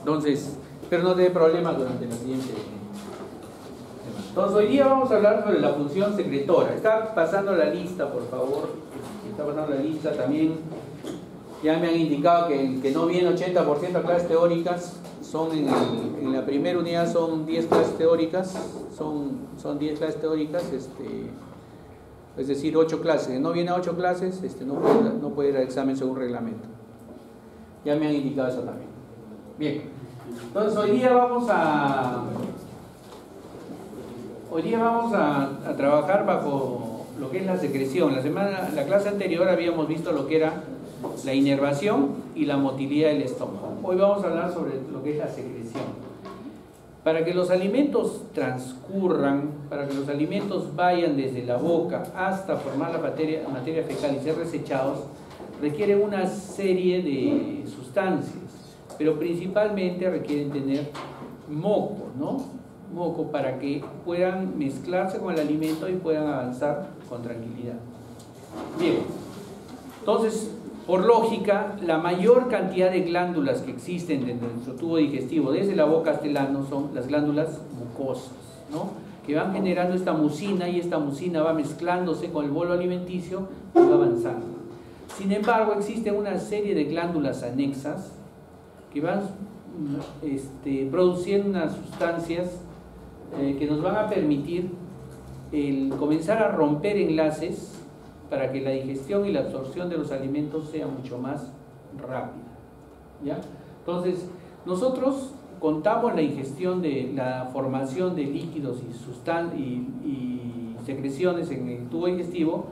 Entonces, pero no tiene problemas durante la siguiente semana. Entonces, hoy día vamos a hablar sobre la función secretora. Está pasando la lista, por favor. Está pasando la lista también. Ya me han indicado que no viene 80% de clases teóricas. Son en la primera unidad son 10 clases teóricas. Son 10 clases teóricas, es decir, 8 clases. Si no viene a 8 clases, no puede ir al examen según reglamento. Ya me han indicado eso también. Bien. Entonces, hoy día vamos a trabajar bajo lo que es la secreción. La clase anterior habíamos visto lo que era la inervación y la motilidad del estómago. Hoy vamos a hablar sobre lo que es la secreción. Para que los alimentos transcurran, para que los alimentos vayan desde la boca hasta formar la materia fecal y ser desechados, requieren una serie de sustancias, pero principalmente requieren tener moco, ¿no? Moco para que puedan mezclarse con el alimento y puedan avanzar con tranquilidad. Bien, entonces, por lógica, la mayor cantidad de glándulas que existen dentro de nuestro tubo digestivo, desde la boca hasta el ano, son las glándulas mucosas, ¿no? Que van generando esta mucina y esta mucina va mezclándose con el bolo alimenticio y va avanzando. Sin embargo, existe una serie de glándulas anexas que van produciendo unas sustancias que nos van a permitir comenzar a romper enlaces para que la digestión y la absorción de los alimentos sea mucho más rápida, ¿ya? Entonces, nosotros contamos la ingestión de la formación de líquidos y secreciones en el tubo digestivo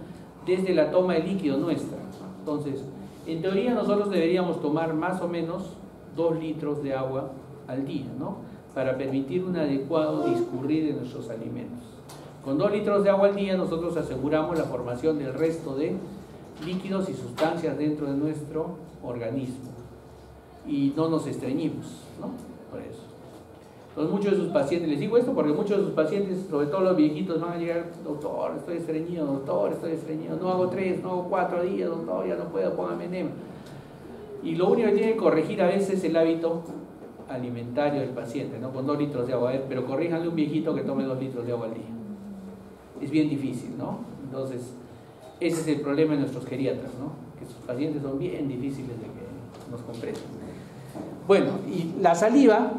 desde la toma de líquido nuestra. Entonces, en teoría nosotros deberíamos tomar más o menos 2 litros de agua al día, ¿no? Para permitir un adecuado discurrir de nuestros alimentos. Con 2 litros de agua al día nosotros aseguramos la formación del resto de líquidos y sustancias dentro de nuestro organismo y no nos estreñimos, ¿no? Por eso. Entonces, muchos de sus pacientes, les digo esto porque muchos de sus pacientes, sobre todo los viejitos, van a llegar: doctor, estoy estreñido, no hago 3, no hago 4 días, doctor, ya no puedo, póngame enema. Y lo único que tiene que corregir a veces es el hábito alimentario del paciente, ¿no? Con 2 litros de agua, pero corríjanle a un viejito que tome 2 litros de agua al día. Es bien difícil, ¿no? Entonces, ese es el problema de nuestros geriatras, ¿no? Que sus pacientes son bien difíciles de que nos comprendan. Bueno, y la saliva,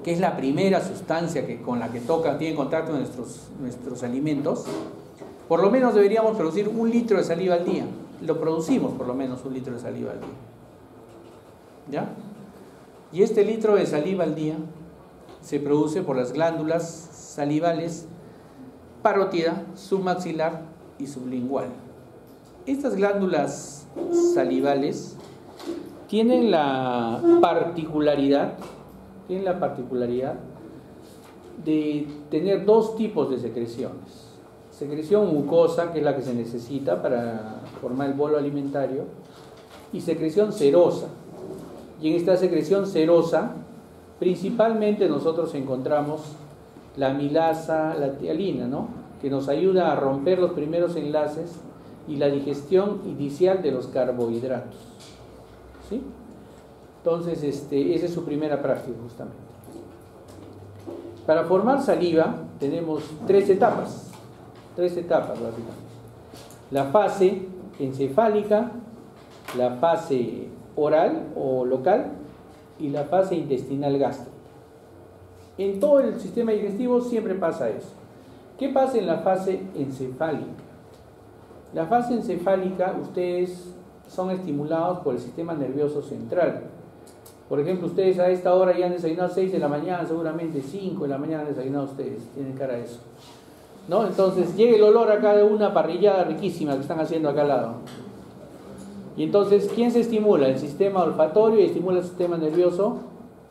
que es la primera sustancia con la que tiene contacto nuestros alimentos, por lo menos deberíamos producir 1 litro de saliva al día. Lo producimos por lo menos 1 litro de saliva al día, ¿ya? Y este litro de saliva al día se produce por las glándulas salivales parótida, submaxilar y sublingual. Estas glándulas salivales tienen la particularidad de tener 2 tipos de secreciones. Secreción mucosa, que es la que se necesita para formar el bolo alimentario, y secreción serosa. Y en esta secreción serosa, principalmente nosotros encontramos la amilasa, la tialina, ¿no? Que nos ayuda a romper los primeros enlaces y la digestión inicial de los carbohidratos, ¿sí? Entonces, esa es su primera práctica justamente. Para formar saliva tenemos 3 etapas básicamente. La fase encefálica, la fase oral o local y la fase intestinal gástrica. En todo el sistema digestivo siempre pasa eso. ¿Qué pasa en la fase encefálica? La fase encefálica, ustedes son estimulados por el sistema nervioso central. Por ejemplo, ustedes a esta hora ya han desayunado 6 de la mañana, seguramente 5 de la mañana han desayunado ustedes, tienen cara de eso, ¿no? Entonces llega el olor acá de una parrillada riquísima que están haciendo acá al lado. Y entonces, ¿quién se estimula? El sistema olfatorio y estimula el sistema nervioso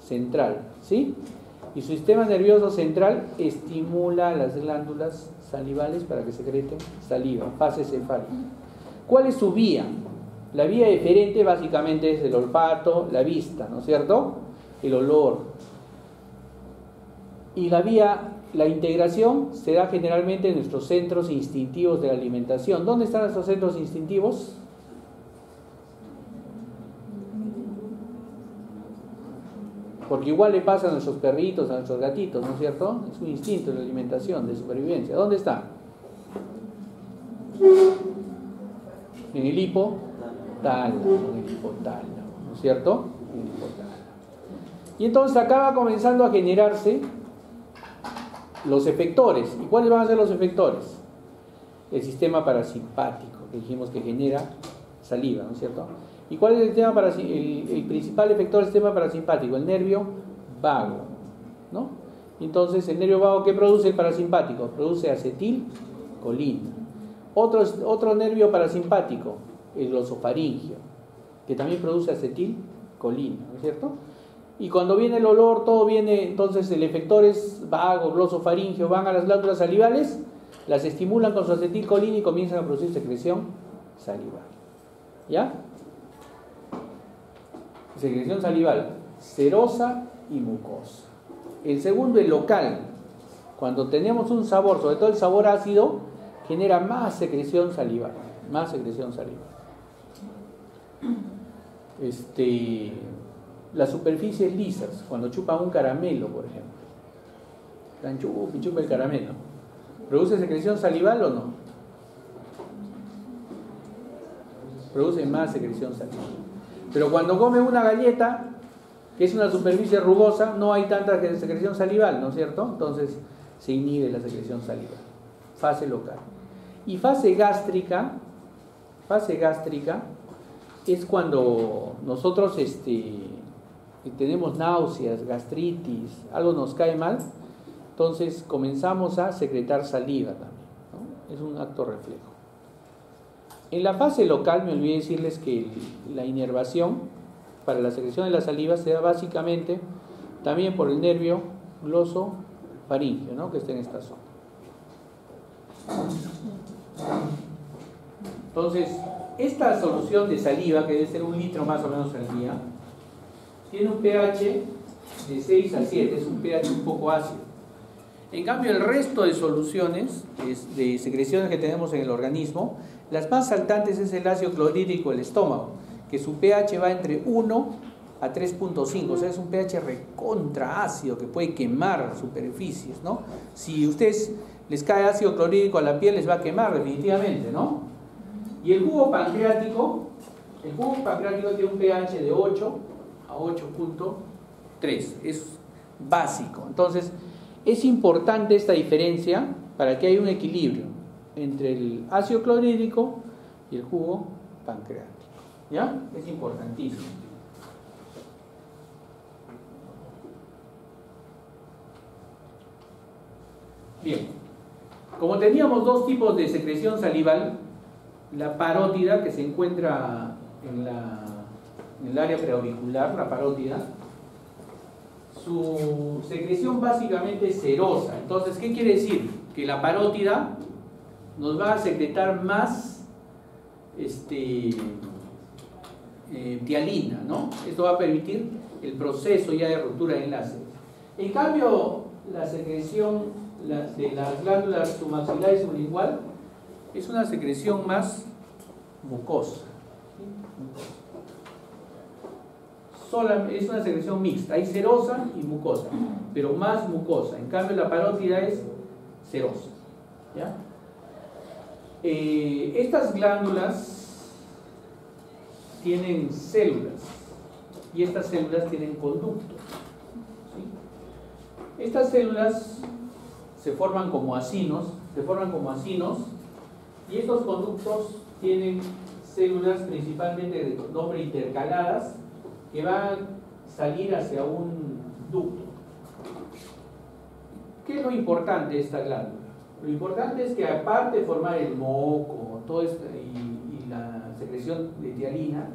central, ¿sí? Y su sistema nervioso central estimula las glándulas salivales para que secreten saliva, fase cefálica. ¿Cuál es su vía? La vía eferente básicamente es el olfato, la vista, ¿no es cierto? El olor. Y la integración se da generalmente en nuestros centros instintivos de la alimentación. ¿Dónde están nuestros centros instintivos? Porque igual le pasa a nuestros perritos, a nuestros gatitos, ¿no es cierto? Es un instinto de alimentación, de supervivencia. ¿Dónde está? En el hipotálamo, ¿no es cierto? En el hipotálamo. Y entonces acá va comenzando a generarse los efectores. ¿Y cuáles van a ser los efectores? El sistema parasimpático, que dijimos que genera saliva, ¿no es cierto? ¿Y cuál es el principal efector del sistema parasimpático? El nervio vago, ¿no? Entonces, el nervio vago, ¿qué produce el parasimpático? Produce acetilcolina. Otro nervio parasimpático, el glosofaringio, que también produce acetilcolina, ¿no es cierto? Y cuando viene el olor, todo viene, entonces el efector es vago, glosofaringio, van a las glándulas salivales, las estimulan con su acetilcolina y comienzan a producir secreción salival. ¿Ya? Secreción salival, serosa y mucosa. El segundo, el local. Cuando tenemos un sabor, sobre todo el sabor ácido, genera más secreción salival. Más secreción salival. Las superficies lisas, cuando chupan un caramelo, por ejemplo. Están chupa el caramelo. ¿Produce secreción salival o no? Produce más secreción salival. Pero cuando come una galleta, que es una superficie rugosa, no hay tanta secreción salival, ¿no es cierto? Entonces se inhibe la secreción salival. Fase local. Y fase gástrica es cuando nosotros tenemos náuseas, gastritis, algo nos cae mal, entonces comenzamos a secretar saliva también, ¿no? Es un acto reflejo. En la fase local me olvidé decirles que la inervación para la secreción de la saliva se da básicamente también por el nervio glosofaringio, ¿no? Que está en esta zona. Entonces, esta solución de saliva, que debe ser 1 litro más o menos al día, tiene un pH de 6 a 7, es un pH un poco ácido. En cambio, el resto de soluciones de secreciones que tenemos en el organismo, las más saltantes es el ácido clorhídrico del estómago, que su pH va entre 1 a 3.5, o sea, es un pH recontra ácido que puede quemar superficies, ¿no? Si a ustedes les cae ácido clorhídrico a la piel, les va a quemar definitivamente, ¿no? Y el jugo pancreático tiene un pH de 8 a 8.3, es básico. Entonces, es importante esta diferencia para que haya un equilibrio entre el ácido clorhídrico y el jugo pancreático. ¿Ya? Es importantísimo. Bien. Como teníamos dos tipos de secreción salival, la parótida, que se encuentra en el área preauricular, la parótida, su secreción básicamente es serosa. Entonces, ¿qué quiere decir? Que la parótida nos va a secretar más tialina, ¿no? Esto va a permitir el proceso ya de ruptura de enlace. En cambio, la secreción de las glándulas submaxilar y sublingual es una secreción más mucosa. Es una secreción mixta, hay serosa y mucosa, pero más mucosa. En cambio, la parótida es serosa. ¿Ya? Estas glándulas tienen células y estas células tienen conductos. ¿Sí? Estas células se forman como acinos, y estos conductos tienen células principalmente de nombre intercaladas que van a salir hacia un ducto. ¿Qué es lo importante de esta glándula? Lo importante es que aparte de formar el moco todo esto, y la secreción de tialina,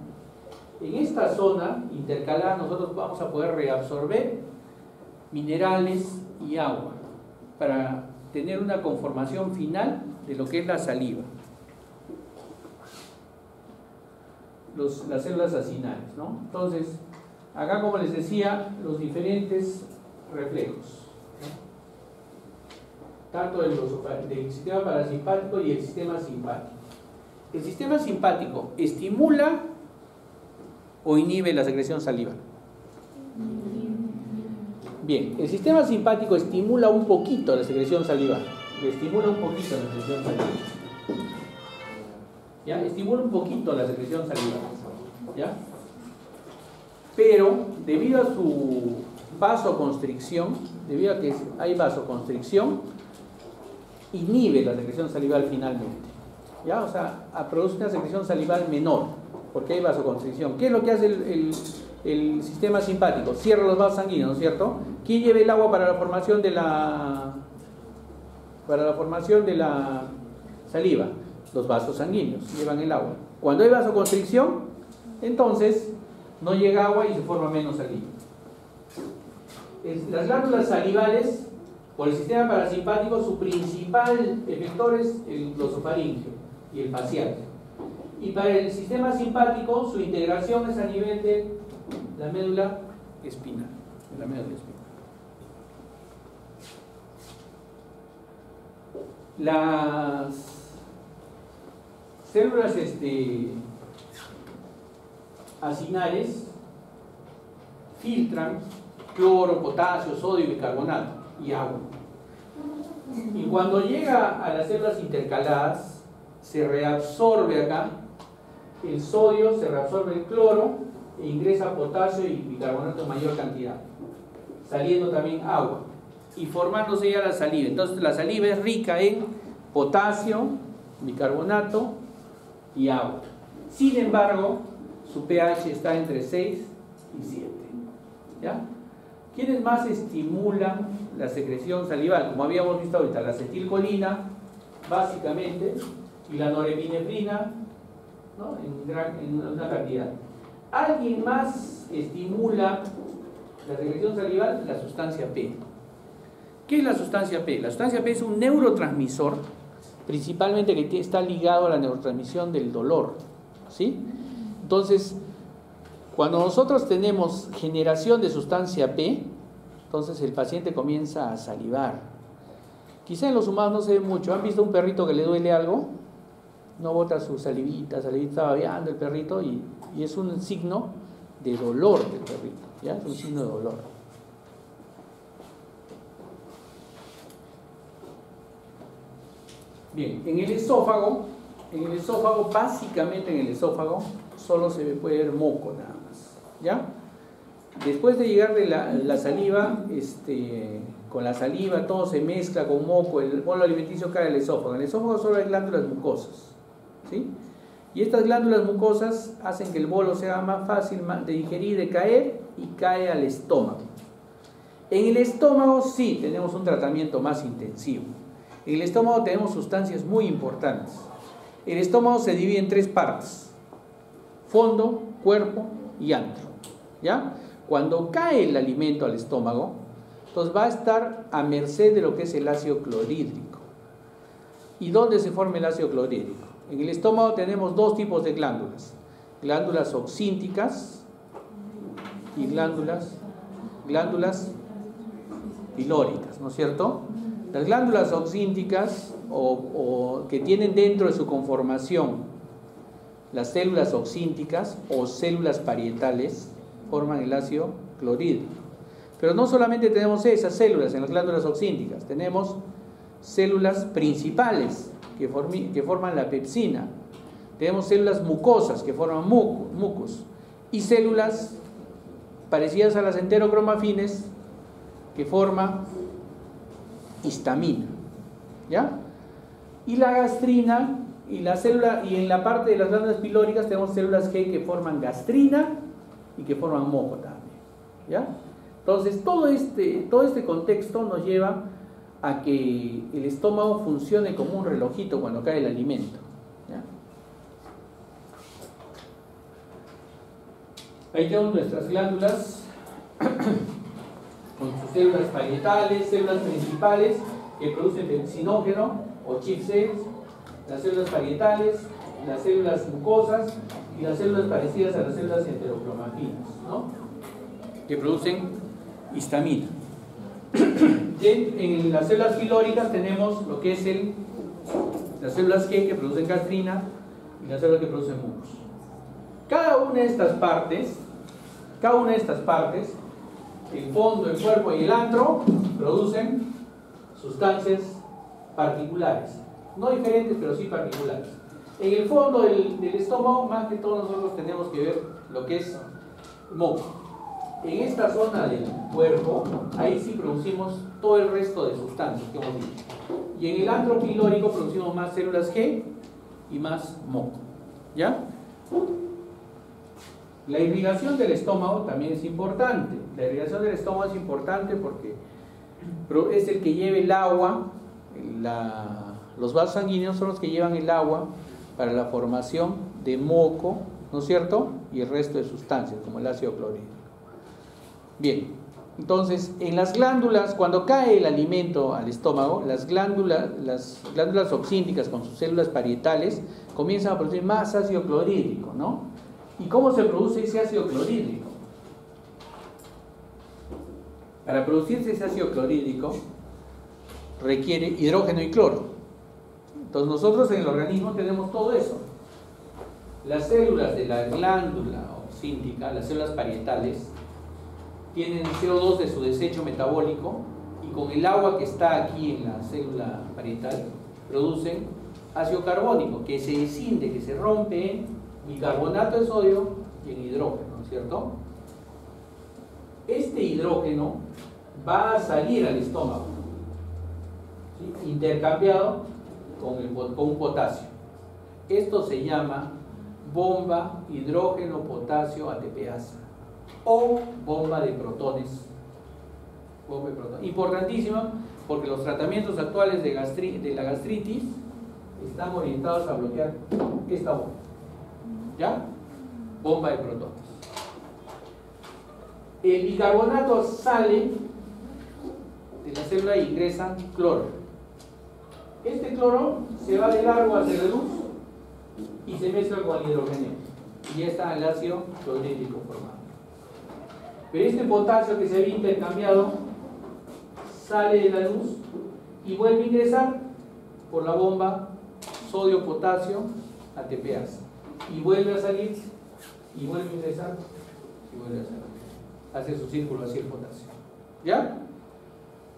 en esta zona intercalada nosotros vamos a poder reabsorber minerales y agua para tener una conformación final de lo que es la saliva. Las células acinales, ¿no? Entonces, acá, como les decía, los diferentes reflejos, ¿no? Tanto del sistema parasimpático y el sistema simpático. El sistema simpático estimula o inhibe la secreción salival. Bien, el sistema simpático estimula un poquito la secreción salival. Estimula un poquito la secreción salival. ¿Ya? Estimula un poquito la secreción salival. ¿Ya? Pero, debido a su vasoconstricción, debido a que hay vasoconstricción, inhibe la secreción salival finalmente. ¿Ya? O sea, produce una secreción salival menor, porque hay vasoconstricción. ¿Qué es lo que hace el sistema simpático? Cierra los vasos sanguíneos, ¿no es cierto? ¿Quién lleva el agua para la formación de la saliva? Los vasos sanguíneos llevan el agua. Cuando hay vasoconstricción, entonces no llega agua y se forma menos saliva. Las glándulas salivales, por el sistema parasimpático, su principal efector es el glosofaríngeo y el facial. Y para el sistema simpático, su integración es a nivel de la médula espinal. Las células acinales filtran cloro, potasio, sodio, bicarbonato y agua. Y cuando llega a las células intercaladas, se reabsorbe acá el sodio, se reabsorbe el cloro e ingresa potasio y bicarbonato en mayor cantidad, saliendo también agua y formándose ya la saliva. Entonces la saliva es rica en potasio, bicarbonato y agua. Sin embargo, su pH está entre 6 y 7. ¿Ya? ¿Quiénes más estimulan la secreción salival? Como habíamos visto ahorita, la acetilcolina, básicamente, y la norepinefrina, ¿no? en una cantidad. ¿Alguien más estimula la secreción salival? La sustancia P. ¿Qué es la sustancia P? La sustancia P es un neurotransmisor, principalmente que está ligado a la neurotransmisión del dolor, ¿sí? Entonces, cuando nosotros tenemos generación de sustancia P, entonces el paciente comienza a salivar. Quizá en los humanos no se ve mucho. ¿Han visto un perrito que le duele algo? No bota su salivita está babeando el perrito y es un signo de dolor del perrito, ¿ya? Es un signo de dolor. Bien, en el esófago, básicamente en el esófago, solo se puede ver moco nada más, ¿ya? Después de llegar de la saliva, con la saliva todo se mezcla con moco, el bolo alimenticio cae al esófago. En el esófago solo hay glándulas mucosas, ¿sí? Y estas glándulas mucosas hacen que el bolo sea más fácil de digerir, de caer, y cae al estómago. En el estómago sí tenemos un tratamiento más intensivo. En el estómago tenemos sustancias muy importantes. El estómago se divide en 3 partes: fondo, cuerpo y antro, ¿ya? Cuando cae el alimento al estómago, entonces va a estar a merced de lo que es el ácido clorhídrico. ¿Y dónde se forma el ácido clorhídrico? En el estómago tenemos 2 tipos de glándulas: glándulas oxínticas y glándulas pilóricas, ¿no es cierto? Las glándulas oxínticas, o que tienen dentro de su conformación las células oxínticas o células parietales, forman el ácido clorhídrico. Pero no solamente tenemos esas células en las glándulas oxínticas, tenemos células principales que forman la pepsina, tenemos células mucosas que forman mucus, y células parecidas a las enterocromafines que forman histamina, ¿ya? Y la gastrina y en la parte de las glándulas pilóricas tenemos células G que forman gastrina y que forman moco también, ¿ya? Entonces todo este contexto nos lleva a que el estómago funcione como un relojito cuando cae el alimento, ¿ya? Ahí tenemos nuestras glándulas con sus células parietales, células principales que producen pepsinógeno o chief cells, las células parietales, las células mucosas y las células parecidas a las células enterocromafinas, ¿no? Que producen histamina. En las células pilóricas tenemos lo que es las células G que producen gastrina y las células que producen mucus. Cada una de estas partes el fondo, el cuerpo y el antro producen sustancias particulares, no diferentes, pero sí particulares. En el fondo del estómago, más que todo, nosotros tenemos que ver lo que es moco. En esta zona del cuerpo, ahí sí producimos todo el resto de sustancias que hemos dicho. Y en el antro pilórico producimos más células G y más moco. ¿Ya? La irrigación del estómago también es importante. La irrigación del estómago es importante porque es el que lleva el agua, los vasos sanguíneos son los que llevan el agua para la formación de moco, ¿no es cierto? Y el resto de sustancias, como el ácido clorhídrico. Bien, entonces, en las glándulas, cuando cae el alimento al estómago, las glándulas oxínticas con sus células parietales comienzan a producir más ácido clorhídrico, ¿no? ¿Y cómo se produce ese ácido clorhídrico? Para producirse ese ácido clorhídrico requiere hidrógeno y cloro. Entonces nosotros en el organismo tenemos todo eso. Las células de la glándula oxíntica, las células parietales, tienen CO2 de su desecho metabólico y con el agua que está aquí en la célula parietal producen ácido carbónico que se escinde, que se rompe en bicarbonato de sodio y en hidrógeno, ¿no es cierto? Este hidrógeno va a salir al estómago, ¿sí? Intercambiado con un potasio. Esto se llama bomba hidrógeno-potasio ATPasa o bomba de protones. Importantísima porque los tratamientos actuales de la gastritis están orientados a bloquear esta bomba. ¿Ya? Bomba de protones. El bicarbonato sale de la célula e ingresa cloro. Este cloro se va de largo hacia la luz y se mezcla con el hidrógeno y ya está el ácido clorhídrico formado. Pero este potasio que se había intercambiado sale de la luz y vuelve a ingresar por la bomba sodio-potasio ATPasa y vuelve a salir y vuelve a ingresar y vuelve a salir. Hace su círculo así el potasio. ¿Ya?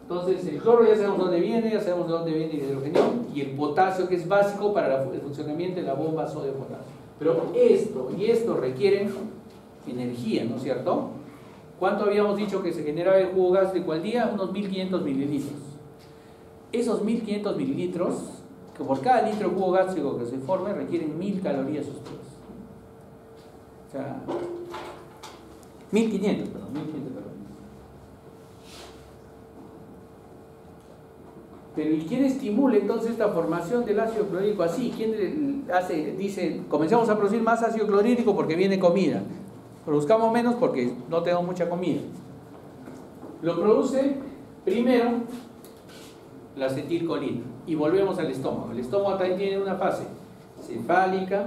Entonces el cloro ya sabemos dónde viene, ya sabemos de dónde viene el hidrógeno y el potasio que es básico para el funcionamiento de la bomba sodio-potasio. Pero esto y esto requieren energía, ¿no es cierto? ¿Cuánto habíamos dicho que se generaba el jugo gástrico al día? Unos 1500 mililitros. Esos 1500 mililitros, que por cada litro de jugo gástrico que se forme, requieren 1000 calorías ustedes. O sea, 1500 calorías. Pero ¿y quién estimula entonces esta formación del ácido clorhídrico así? ¿Quién dice, comencemos a producir más ácido clorhídrico porque viene comida? Produzcamos menos porque no tenemos mucha comida. Lo produce primero la acetilcolina y volvemos al estómago. El estómago también tiene una fase cefálica,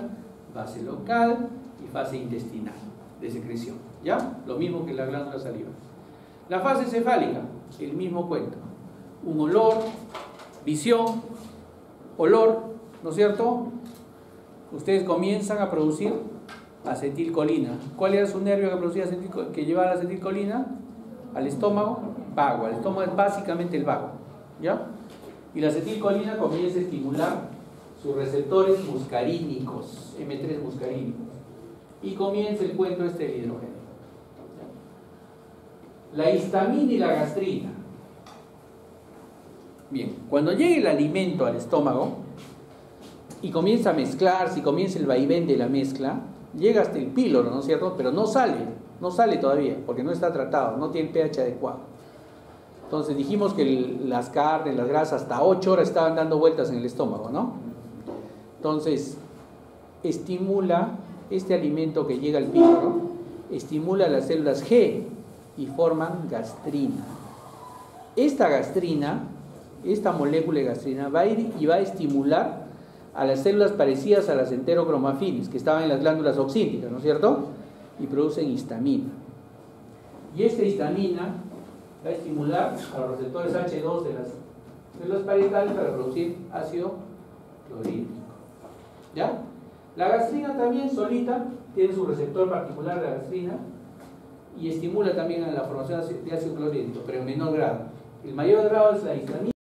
fase local y fase intestinal de secreción. ¿Ya? Lo mismo que la glándula salivar. La fase cefálica, el mismo cuento. Un olor, visión, olor, ¿no es cierto? Ustedes comienzan a producir acetilcolina. ¿Cuál era su nervio que producía que llevaba la acetilcolina? Al estómago, vago. El estómago es básicamente el vago, ¿ya? Y la acetilcolina comienza a estimular sus receptores muscarínicos, M3 muscarínicos. Y comienza el cuento del hidrógeno. La histamina y la gastrina. Bien, cuando llegue el alimento al estómago y comienza a mezclarse y comienza el vaivén de la mezcla, llega hasta el píloro, ¿no es cierto? Pero no sale todavía porque no está tratado, no tiene el pH adecuado. Entonces dijimos que las carnes, las grasas, hasta 8 horas estaban dando vueltas en el estómago, ¿no? Entonces, estimula este alimento que llega al píloro, estimula las células G y forman gastrina. Esta gastrina, esta molécula de gastrina va a ir y va a estimular a las células parecidas a las enterocromafilis que estaban en las glándulas oxínticas, ¿no es cierto? Y producen histamina. Y esta histamina va a estimular a los receptores H2 de las células parietales para producir ácido clorhídrico. ¿Ya? La gastrina también solita tiene su receptor particular de la gastrina y estimula también a la formación de ácido clorhídrico, pero en menor grado. El mayor grado es la histamina.